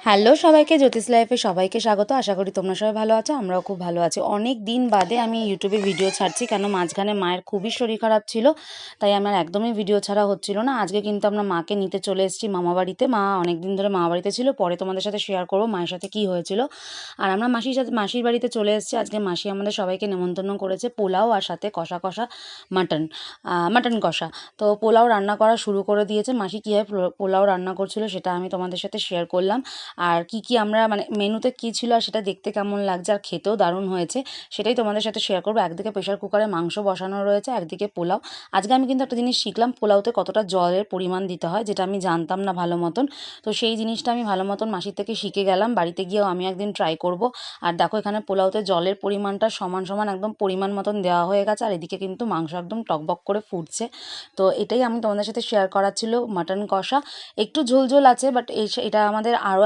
Hello সবাইকে, জ্যোতিষ লাইফে সবাইকে স্বাগত। আশা করি তোমরা সবাই ভালো আছো, আমরাও খুব ভালো আছি। অনেক দিন বাদে আমি ইউটিউবে ভিডিও ছাড়ছি, কেন মাঝখানে মায়ের খুবই শরীর খারাপ ছিল, তাই আমার একদমই ভিডিও ছাড়া হচ্ছিল না। আজকে কিন্তু আমরা মাকে নিতে চলে এসেছি মামা বাড়িতে। মা অনেক দিন ধরে মামা বাড়িতে ছিল, পরে তোমাদের সাথে শেয়ার করবো মায়ের সাথে কী হয়েছিল। আর আমরা মাসির বাড়িতে চলে এসেছি। আজকে মাসি আমাদের সবাইকে নেমন্তন্ন করেছে পোলাও আর সাথে কষা কষা মাটন কষা। তো পোলাও রান্না করা শুরু করে দিয়েছে। মাসি কীভাবে পোলাও রান্না করছিল সেটা আমি তোমাদের সাথে শেয়ার করলাম। আর কি আমরা মানে মেনুতে কী ছিল আর সেটা দেখতে কেমন লাগছে আর খেতেও দারুণ হয়েছে সেটাই তোমাদের সাথে শেয়ার করবো। একদিকে প্রেশার কুকারে মাংস বসানো রয়েছে, একদিকে পোলাও। আজকে আমি কিন্তু একটা জিনিস শিখলাম, পোলাওতে কতটা জলের পরিমাণ দিতে হয়, যেটা আমি জানতাম না ভালো মতন। তো সেই জিনিসটা আমি ভালো মতন মাসির থেকে শিখে গেলাম। বাড়িতে গিয়েও আমি একদিন ট্রাই করব। আর দেখো এখানে পোলাওতে জলের পরিমাণটা সমান সমান একদম পরিমাণ মতন দেওয়া হয়ে গেছে, আর এদিকে কিন্তু মাংস একদম টকবক করে ফুটছে। তো এটাই আমি তোমাদের সাথে শেয়ার করার ছিল। মাটন কষা একটু ঝোল ঝোল আছে, বাট এটা আমাদের আরও